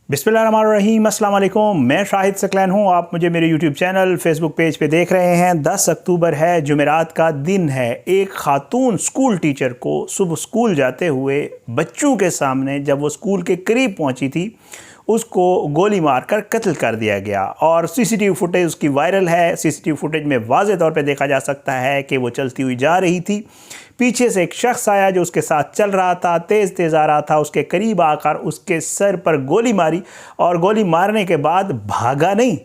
बिस्मिल्लाहिर्रहमानिर्रहीम, अस्सलाम वालेकुम। मैं शाहिद सकलैन हूँ। आप मुझे मेरे यूट्यूब चैनल फेसबुक पेज पे देख रहे हैं। 10 अक्टूबर है, जुमेरात का दिन है। एक खातून स्कूल टीचर को सुबह स्कूल जाते हुए बच्चों के सामने जब वो स्कूल के करीब पहुँची थी, उसको गोली मारकर कत्ल कर दिया गया और सीसीटीवी फुटेज उसकी वायरल है। सीसीटीवी फुटेज में वाज़े तौर पे देखा जा सकता है कि वो चलती हुई जा रही थी, पीछे से एक शख्स आया जो उसके साथ चल रहा था, तेज़ तेज़ आ रहा था, उसके करीब आकर उसके सर पर गोली मारी और गोली मारने के बाद भागा नहीं।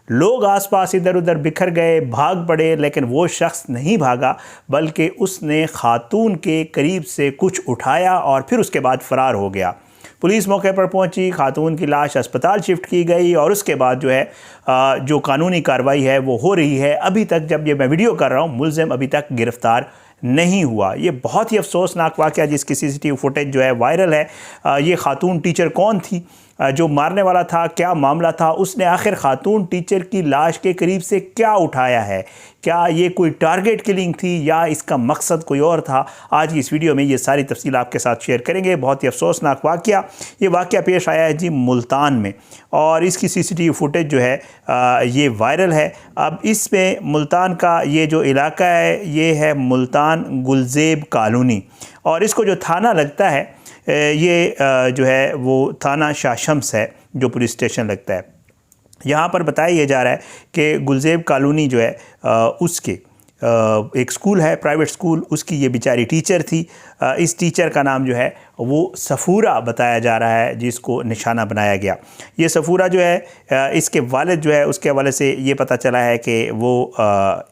लोग आसपास इधर उधर बिखर गए, भाग पड़े, लेकिन वो शख्स नहीं भागा, बल्कि उसने खातून के करीब से कुछ उठाया और फिर उसके बाद फ़रार हो गया। पुलिस मौके पर पहुंची, खातून की लाश अस्पताल शिफ्ट की गई और उसके बाद जो है जो कानूनी कार्रवाई है वो हो रही है। अभी तक जब ये मैं वीडियो कर रहा हूँ, मुलज़िम अभी तक गिरफ़्तार नहीं हुआ। ये बहुत ही अफसोसनाक वाक़या जिसकी सीसीटीवी फुटेज जो है वायरल है। ये खातून टीचर कौन थी जो मारने वाला था, क्या मामला था, उसने आखिर खातून टीचर की लाश के करीब से क्या उठाया है, क्या ये कोई टारगेट किलिंग थी या इसका मकसद कोई और था? आज की इस वीडियो में ये सारी तफसील आपके साथ शेयर करेंगे। बहुत ही अफसोसनाक वाक़या, ये वाक़या पेश आया है जी मुल्तान में और इसकी सीसीटीवी फुटेज जो है ये वायरल है। अब इसमें मुल्तान का ये जो इलाका है ये है मुल्तान गुलज़ेब कॉलोनी और इसको जो थाना लगता है ये जो है वो थाना शाह शम्स है, जो पुलिस स्टेशन लगता है। यहाँ पर बताया यह जा रहा है कि गुलज़ेब कॉलोनी जो है उसके एक स्कूल है, प्राइवेट स्कूल, उसकी ये बेचारी टीचर थी। इस टीचर का नाम जो है वो सफ़ूरा बताया जा रहा है, जिसको निशाना बनाया गया। ये सफ़ूरा जो है इसके वालिद जो है उसके हवाले से ये पता चला है कि वो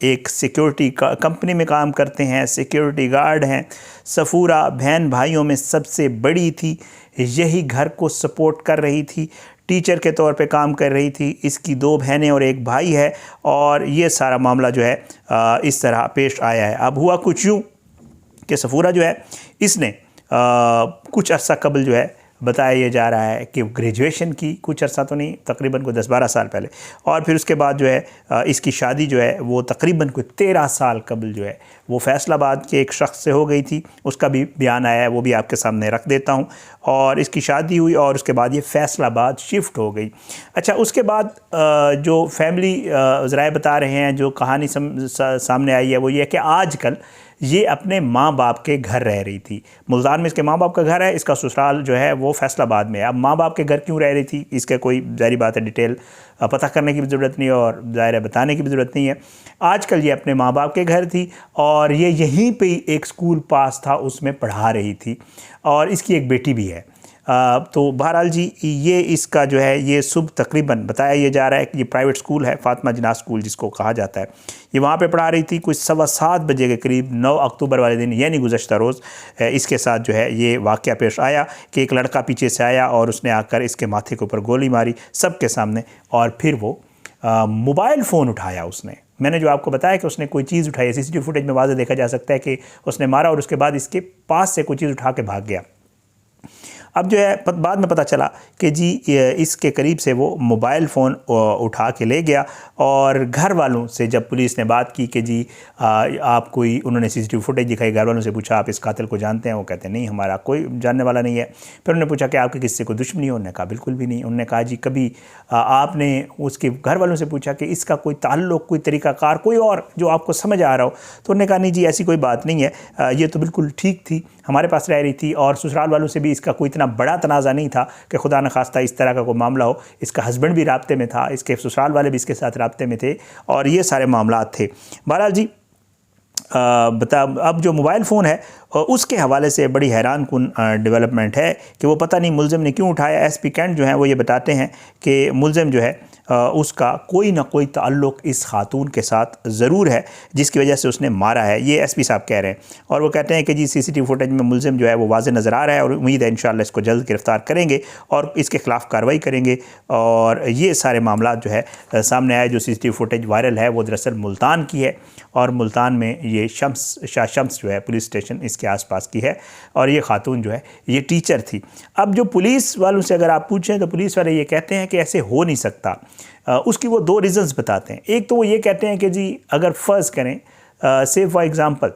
एक सिक्योरिटी कंपनी में काम करते हैं, सिक्योरिटी गार्ड हैं। सफ़ूरा बहन भाइयों में सबसे बड़ी थी, यही घर को सपोर्ट कर रही थी, टीचर के तौर पे काम कर रही थी। इसकी 2 बहनें और 1 भाई है और ये सारा मामला जो है इस तरह पेश आया है। अब हुआ कुछ यूँ कि सफ़ूरा जो है इसने कुछ अरसा कबल जो है बताया ये जा रहा है कि ग्रेजुएशन की, कुछ अरसा तो नहीं, तकरीबन कोई 10-12 साल पहले, और फिर उसके बाद जो है इसकी शादी जो है वो तकरीबन कोई 13 साल कबल जो है वो फैसलाबाद के एक शख्स से हो गई थी। उसका भी बयान आया है, वो भी आपके सामने रख देता हूँ। और इसकी शादी हुई और उसके बाद ये फैसलाबाद शिफ्ट हो गई। अच्छा, उसके बाद जो फैमिली ज़राए बता रहे हैं, जो कहानी सामने आई है वो ये है कि आजकल ये अपने माँ बाप के घर रह रही थी। मुल्तान में इसके माँ बाप का घर है, इसका ससुराल जो है वो फैसलाबाद में है। अब माँ बाप के घर क्यों रह रही थी, इसका कोई ज़ाहिर बात है डिटेल पता करने की भी ज़रूरत नहीं है और ज़ाहिर है बताने की भी ज़रूरत नहीं है। आजकल ये अपने माँ बाप के घर थी और ये यहीं पे एक स्कूल पास था, उसमें पढ़ा रही थी और इसकी एक बेटी भी है। तो बहरहाल जी ये इसका जो है ये सुबह तकरीबन बताया ये जा रहा है कि ये प्राइवेट स्कूल है, फातिमा जिन्नाह स्कूल जिसको कहा जाता है। ये वहाँ पे पढ़ा रही थी। कुछ 7:15 बजे के करीब 9 अक्टूबर वाले दिन यानी गुज़श्ता रोज़ इसके साथ जो है ये वाक़या पेश आया कि एक लड़का पीछे से आया और उसने आकर इसके माथे के ऊपर गोली मारी सबके सामने और फिर वो मोबाइल फ़ोन उठाया उसने। मैंने जो आपको बताया कि उसने कोई चीज़ उठाई, सीसीटीवी फुटेज में वाज़ेह देखा जा सकता है कि उसने मारा और उसके बाद इसके पास से कोई चीज़ उठा के भाग गया। अब जो है बाद में पता चला कि जी इसके करीब से वो मोबाइल फ़ोन उठा के ले गया और घर वालों से जब पुलिस ने बात की कि जी आप कोई, उन्होंने सीसीटीवी फुटेज दिखाई, घर वालों से पूछा आप इस कातिल को जानते हैं? वो कहते हैं नहीं, हमारा कोई जानने वाला नहीं है। फिर उन्होंने पूछा कि आपके किससे कोई दुश्मनी हो? उन्होंने कहा बिल्कुल भी नहीं। उन्होंने कहा जी कभी आपने उसके घर वालों से पूछा कि इसका कोई ताल्लुक़, कोई तरीक़ाकार, कोई और जो आपको समझ आ रहा हो? तो उन्होंने कहा नहीं जी ऐसी कोई बात नहीं है, ये तो बिल्कुल ठीक थी, हमारे पास रह रही थी और ससुराल वालों से भी इसका कोई इतना बड़ा तनाज़ा नहीं था कि खुदा न खास्ता इस तरह का कोई मामला हो। इसका हस्बैंड भी राब्ते में था, इसके ससुराल वाले भी इसके साथ राब्ते में थे और ये सारे मामलात थे। बहरहाल जी अब जो मोबाइल फ़ोन है उसके हवाले से बड़ी हैरान कुन डेवलपमेंट है कि वो पता नहीं मुलज़िम ने क्यों उठाया। एसपी कैंट जो हैं वो ये बताते हैं कि मुलज़िम जो है उसका कोई ना कोई ताल्लुक़ इस खातून के साथ ज़रूर है जिसकी वजह से उसने मारा है, ये एसपी साहब कह रहे हैं। और वो कहते हैं कि जी सीसीटीवी फुटेज में मुलज़िम जो है वो वाज़ेह नज़र आ रहा है और उम्मीद है इंशाअल्लाह इसको जल्द गिरफ़्तार करेंगे और इसके ख़िलाफ़ कार्रवाई करेंगे। और ये सारे मामला जो है सामने आए, जो सीसीटीवी फुटेज वायरल है वो दरअसल मुल्तान की है और मुल्तान में ये शाह शम्स जो है पुलिस स्टेशन इसके आसपास की है और ये खातून जो है ये टीचर थी। अब जो पुलिस वालों से अगर आप पूछें तो पुलिस वाले ये कहते हैं कि ऐसे हो नहीं सकता। उसकी वो 2 रीज़न्स बताते हैं। एक तो वो ये कहते हैं कि जी अगर फ़र्ज़ करें से फॉर एग्ज़ाम्पल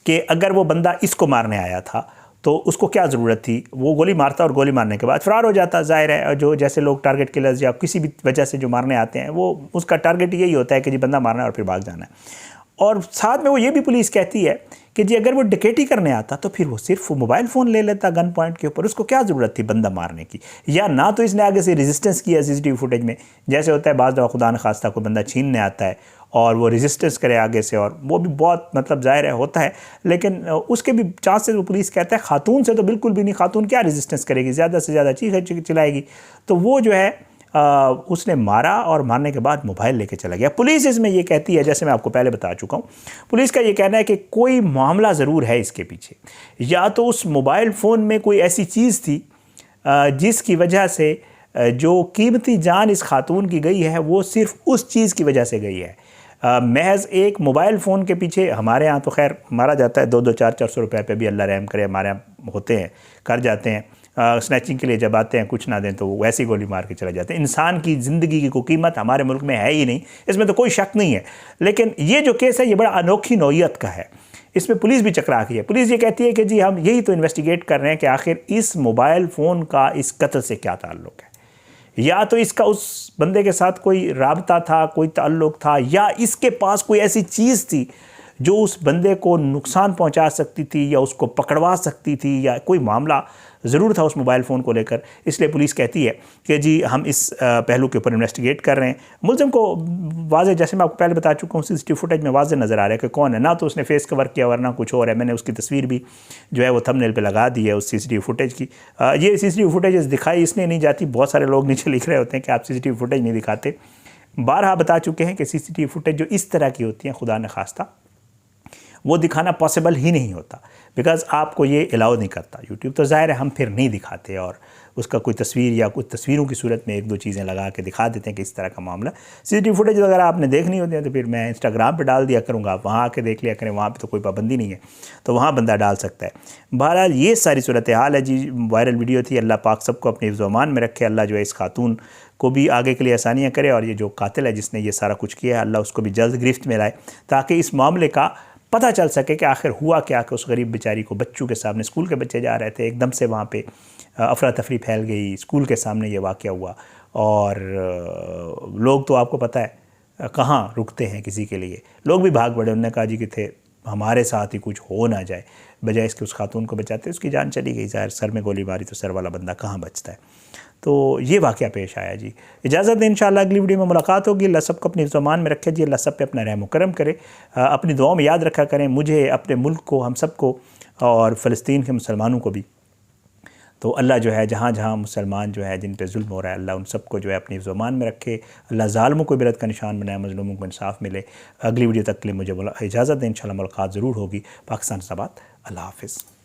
कि अगर वो बंदा इसको मारने आया था تو اس کو کیا ضرورت تھی؟ وہ گولی مارتا اور گولی مارنے کے بعد فرار ہو جاتا. ظاہر ہے جو جیسے لوگ ٹارگٹ کلرز یا کسی بھی وجہ سے جو مارنے آتے ہیں وہ اس کا ٹارگٹ یہی ہوتا ہے کہ جی بندہ مارنا ہے اور پھر بھاگ جانا ہے. اور ساتھ میں وہ یہ بھی پولیس کہتی ہے کہ جی اگر وہ ڈکیٹی کرنے آتا تو پھر وہ صرف موبائل فون لے لیتا گن پوائنٹ کے اوپر، اس کو کیا ضرورت تھی بندہ مارنے کی؟ یا نہ تو اس نے آگے سے ریزسٹنس کیا سی سی ٹی وی فوٹیج میں، جیسے ہوتا ہے بعض دفعہ خدا نخواستہ کوئی بندہ چھیننے آتا ہے اور وہ ریزسٹنس کرے آگے سے، اور وہ بھی بہت مطلب ظاہر ہے ہوتا ہے، لیکن اس کے بھی چانسز وہ پولیس کہتا ہے خاتون سے تو بالکل بھی نہیں، خاتون کیا ریزسٹنس کرے گی، زیادہ سے زیادہ چیخیں چلائے گی. تو وہ جو ہے اس نے مارا اور مارنے کے بعد موبائل لے کے چلا گیا. پولیس اس میں یہ کہتی ہے، جیسے میں آپ کو پہلے بتا چکا ہوں، پولیس کا یہ کہنا ہے کہ کوئی معاملہ ضرور ہے اس کے پیچھے، یا تو اس موبائل فون میں کوئی ایسی چیز تھی جس کی وجہ سے جو قیمتی جان اس خاتون کی گئی ہے وہ صرف اس چیز کی وجہ سے گئی ہے. محض ایک موبائل فون کے پیچھے ہمارے ہاں تو خیر مارا جاتا ہے 200 400 روپے پہ بھی، اللہ رحم کرے، ہمارے ہاں ہوتے ہیں، کر جاتے ہیں. سنیچنگ کے لیے جب آتے ہیں کچھ نہ دیں تو وہ ویسی گولی مار کے چلے جاتے ہیں. انسان کی زندگی کی کوئی قیمت ہمارے ملک میں ہے ہی نہیں، اس میں تو کوئی شک نہیں ہے. لیکن یہ جو کیس ہے یہ بڑا انوکھی نوعیت کا ہے، اس میں پولیس بھی چکرا گئی ہے. پولیس یہ کہتی ہے کہ جی ہم یہی تو انویسٹیگیٹ کر رہے ہیں کہ آخر اس موبائل فون کا اس قتل سے کیا تعلق ہے، یا تو اس کا اس بندے کے ساتھ کوئی رابطہ تھا، کوئی تعلق تھا، یا اس کے پاس کوئی ایسی چیز تھی جو اس بندے کو نقصان پہنچا سکتی تھی یا اس کو پکڑوا سکتی تھی، یا کوئی معاملہ ضرور تھا اس موبائل فون کو لے کر. اس لیے پولیس کہتی ہے کہ جی ہم اس پہلو کے اوپر انویسٹیگیٹ کر رہے ہیں. ملزم کو واضح، جیسے میں آپ کو پہلے بتا چکا ہوں، سی سی ٹی وی فوٹیج میں واضح نظر آ رہا ہے کہ کون ہے. نہ تو اس نے فیس کور کیا ورنہ کچھ اور ہے. میں نے اس کی تصویر بھی جو ہے وہ تھمب نیل پہ لگا دی ہے اس سی سی ٹی وی فوٹیج کی. یہ سی سی ٹی وی فوٹیج دکھائی اس لیے نہیں جاتی، بہت سارے لوگ نیچے لکھ رہے ہوتے ہیں کہ آپ سی سی ٹی وی فوٹیج نہیں دکھاتے. بارہا بتا چکے ہیں کہ سی سی ٹی وی فوٹیج جو اس طرح کی ہوتی ہیں خدا نخواستہ وہ دکھانا پاسبل ہی نہیں ہوتا، بیکاز آپ کو یہ الاؤ نہیں کرتا یوٹیوب. تو ظاہر ہے ہم پھر نہیں دکھاتے، اور اس کا کوئی تصویر یا کچھ تصویروں کی صورت میں ایک دو چیزیں لگا کے دکھا دیتے ہیں کہ اس طرح کا معاملہ. سی سی ٹی وی فوٹیج اگر آپ نے دیکھنی ہوتی ہے تو پھر میں انسٹاگرام پہ ڈال دیا کروں گا، آپ وہاں آ کے دیکھ لیا کریں، وہاں پہ تو کوئی پابندی نہیں ہے، تو وہاں بندہ ڈال سکتا ہے. بہرحال یہ ساری صورتحال ہے جی. وائرل ویڈیو تھی. اللہ پاک سب کو اپنے حفظ و امان میں رکھے. اللہ جو ہے اس خاتون کو بھی آگے کے لیے آسانیاں کرے، اور یہ جو قاتل ہے جس نے یہ سارا کچھ کیا ہے اللہ اس کو بھی جلد گرفت میں لائے، تاکہ اس معاملے کا پتہ چل سکے کہ آخر ہوا کیا کہ اس غریب بیچاری کو بچوں کے سامنے، اسکول کے بچے جا رہے تھے، ایک دم سے وہاں پہ افراتفری پھیل گئی، اسکول کے سامنے یہ واقعہ ہوا. اور لوگ تو آپ کو پتہ ہے کہاں رکتے ہیں کسی کے لیے، لوگ بھی بھاگ پڑے. انہوں نے کہا جی کہ تھے ہمارے ساتھ ہی کچھ ہو نہ جائے، بجائے اس کے اس خاتون کو بچاتے. اس کی جان چلی گئی. ظاہر سر میں گولی ماری تو سر والا بندہ کہاں بچتا ہے. تو یہ واقعہ پیش آیا جی. اجازت دیں، انشاءاللہ اگلی ویڈیو میں ملاقات ہوگی. اللہ سب کو اپنی زمان میں رکھے جی. اللہ سب پہ اپنا رحم و کرم کرے. اپنی دعاؤں میں یاد رکھا کریں مجھے، اپنے ملک کو، ہم سب کو، اور فلسطین کے مسلمانوں کو بھی. تو اللہ جو ہے جہاں جہاں مسلمان جو ہے جن پہ ظلم ہو رہا ہے، اللہ ان سب کو جو ہے اپنی زمان میں رکھے. اللہ ظالموں کو عبرت کا نشان بنائے، مظلوموں کو انصاف ملے. اگلی ویڈیو تک کے لیے مجھے اجازت دیں، انشاءاللہ ملاقات ضرور ہوگی. پاکستان زندہ باد. اللہ حافظ.